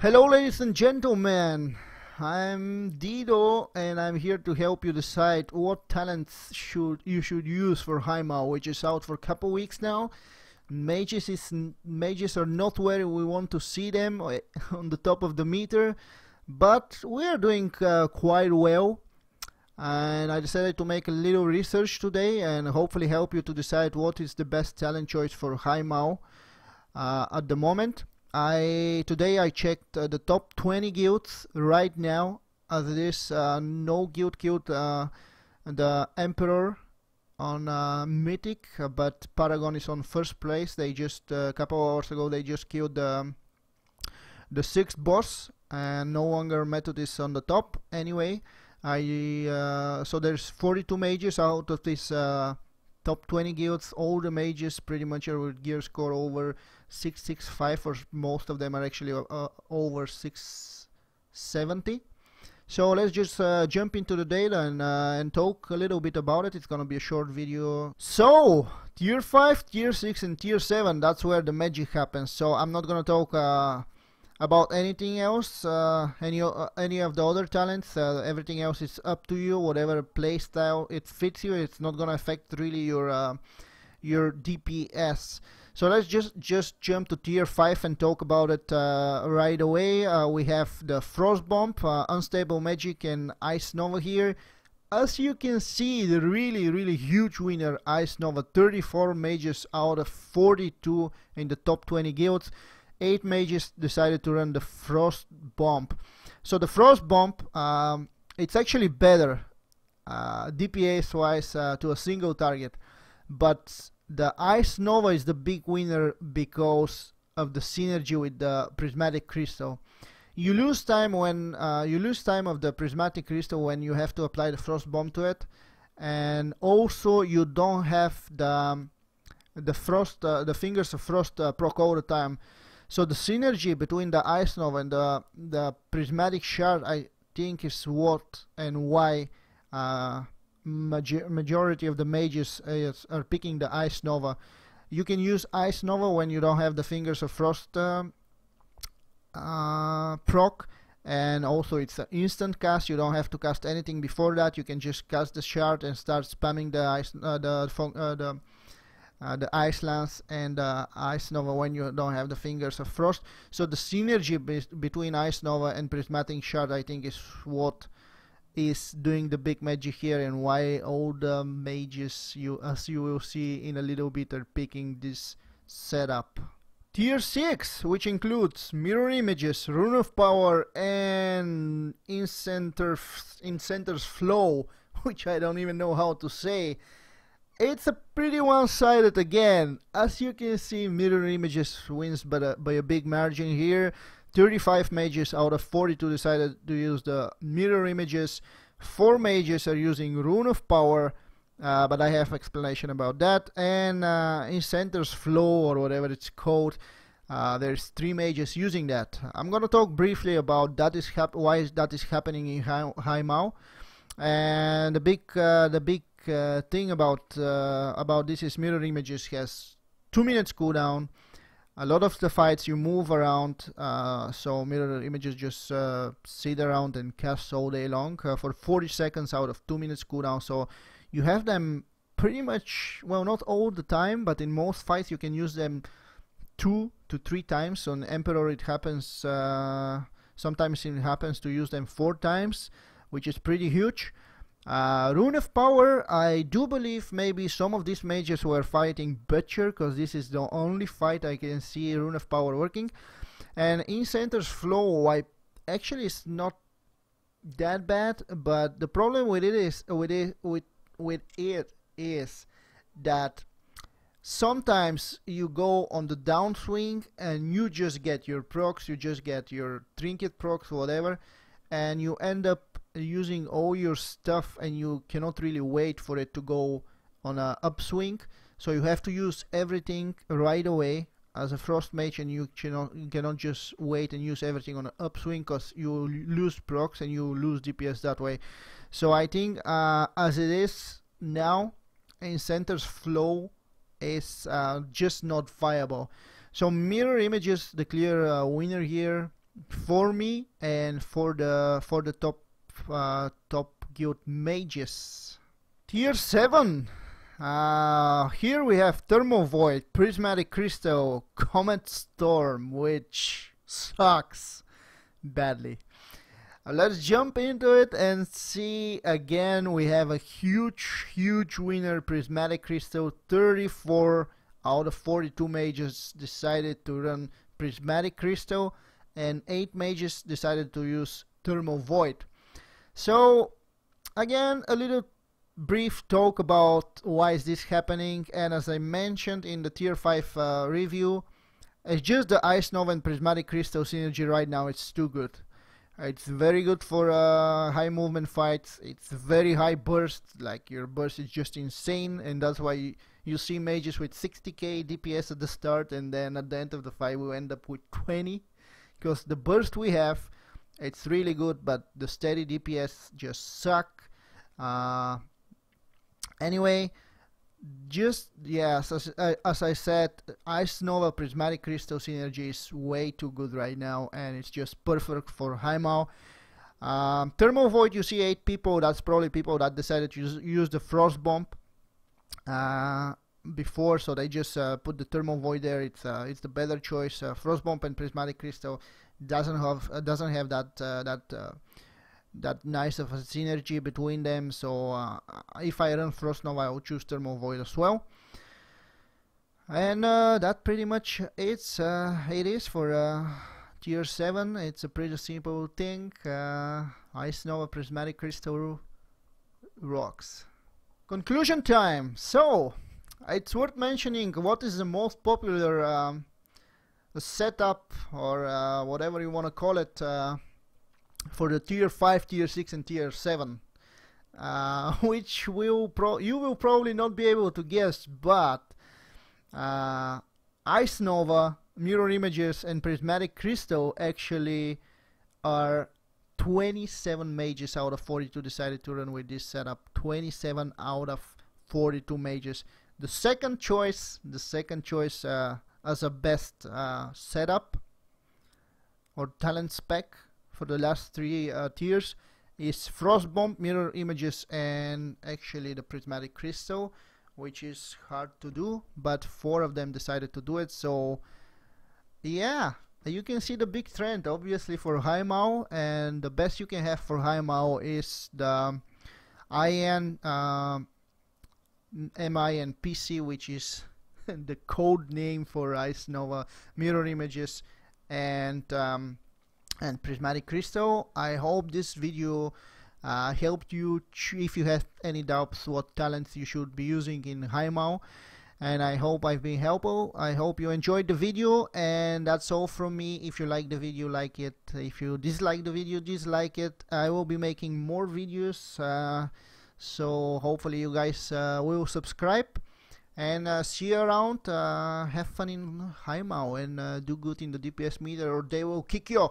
Hello ladies and gentlemen, I'm Dido and I'm here to help you decide what talents you should use for HighMaul, which is out for a couple weeks now. Mages are not where we want to see them on the top of the meter, but we are doing quite well, and I decided to make a little research today and hopefully help you to decide what is the best talent choice for HighMaul at the moment. Today I checked the top 20 guilds right now, as it is. No guild killed the Emperor on Mythic, but Paragon is on first place. They just a couple hours ago they just killed the sixth boss, and no longer Method is on the top. Anyway, so there's 42 mages out of this top 20 guilds. All the mages pretty much are with gear score over 665, or most of them are actually over 670. So let's just jump into the data and talk a little bit about it. It's gonna be a short video. So tier 5, tier 6 and tier 7, that's where the magic happens. So I'm not gonna talk about anything else, any of the other talents. Everything else is up to you, whatever playstyle it fits you. It's not gonna affect really your DPS. So let's just jump to tier 5 and talk about it right away. We have the Frost Bomb, Unstable Magic and Ice Nova here. As you can see, the really huge winner, Ice Nova, 34 mages out of 42 in the top 20 guilds. 8 mages decided to run the Frost Bomb. So the Frost Bomb, it's actually better DPS wise to a single target, but the Ice Nova is the big winner because of the synergy with the Prismatic Crystal. You lose time when of the Prismatic Crystal when you have to apply the Frost Bomb to it, and also you don't have the Fingers of Frost proc all the time. So the synergy between the Ice Nova and the Prismatic Shard, I think, is what and why majority of the mages are picking the Ice Nova. You can use Ice Nova when you don't have the Fingers of Frost proc, and also it's an instant cast. You don't have to cast anything before that. You can just cast the shard and start spamming the Ice Lance and Ice Nova when you don't have the Fingers of Frost. So the synergy between Ice Nova and Prismatic Shard, I think, is what is doing the big magic here, and why all the mages, as you will see in a little bit, are picking this setup. Tier 6, which includes Mirror Images, Rune of Power and Incenter's Flow, which I don't even know how to say. It's a pretty one-sided again. As you can see, Mirror Images wins by a big margin here. 35 mages out of 42 decided to use the Mirror Images. 4 mages are using Rune of Power, but I have explanation about that. And in Center's Flow, or whatever it's called, there's 3 mages using that. I'm gonna talk briefly about why that is happening in HighMaul. And the big thing about this is Mirror Images has 2 minutes cooldown. A lot of the fights you move around, so Mirror Images just sit around and cast all day long for 40 seconds out of 2 minutes cooldown. So you have them pretty much, well, not all the time, but in most fights you can use them 2 to 3 times. On Emperor it happens, sometimes it happens to use them 4 times, which is pretty huge. Rune of Power, I do believe maybe some of these mages were fighting Butcher, because this is the only fight I can see Rune of Power working. And in Center's Flow, actually it's not that bad, but the problem with it is that sometimes you go on the downswing and you just get your procs, you just get your trinket procs, whatever, and you end up using all your stuff, and you cannot really wait for it to go on a upswing. So you have to use everything right away as a Frost Mage, and you cannot just wait and use everything on an upswing, because you lose procs and you lose DPS that way. So I think as it is now, in Center's Flow is just not viable. So Mirror Images, the clear winner here. for me and for the top guild mages. Tier 7. Here we have Thermal Void, Prismatic Crystal, Comet Storm, which sucks badly. Let's jump into it and see. Again, we have a huge winner, Prismatic Crystal. 34 out of 42 mages decided to run Prismatic Crystal, and 8 mages decided to use Thermal Void. So again, a little brief talk about why is this happening, and as I mentioned in the tier 5 review, it's just the Ice Nova and Prismatic Crystal synergy right now. It's too good. It's very good for high movement fights. It's very high burst, like your burst is just insane, and that's why you see mages with 60k DPS at the start, and then at the end of the fight we end up with 20, because the burst we have, it's really good, but the steady DPS just suck. Anyway, just yes, as I said, Ice Nova Prismatic Crystal synergy is way too good right now, and it's just perfect for HighMaul. Thermal Void, you see 8 people. That's probably people that decided to use the Frost Bomb before, so they just put the Thermal Void there. It's the better choice. Frost Bomb and Prismatic Crystal doesn't have that nice of a synergy between them, so if I run Frost Nova, I will choose Thermal Void as well. And that pretty much it is for tier 7. It's a pretty simple thing. Ice Nova Prismatic Crystal rocks. Conclusion time. So it's worth mentioning what is the most popular setup, or whatever you want to call it, for the tier 5, tier 6 and tier 7, which you will probably not be able to guess, but Ice Nova, Mirror Images and Prismatic Crystal actually are 27 mages out of 42 decided to run with this setup. 27 out of 42 mages. The second choice as a best setup or talent spec for the last 3 tiers is Frost Bomb, Mirror Images, and actually the Prismatic Crystal, which is hard to do, but 4 of them decided to do it. So yeah, you can see the big trend obviously for HighMaul, and the best you can have for HighMaul is the IN, MI and PC, which is the code name for Ice Nova, Mirror Images, and Prismatic Crystal. I hope this video helped you if you have any doubts what talents you should be using in HighMaul, and I hope I've been helpful. I hope you enjoyed the video, and that's all from me. If you like the video, like it. If you dislike the video, dislike it. I will be making more videos, so hopefully you guys will subscribe, and see you around. Have fun in HighMaul, and do good in the DPS meter, or they will kick you.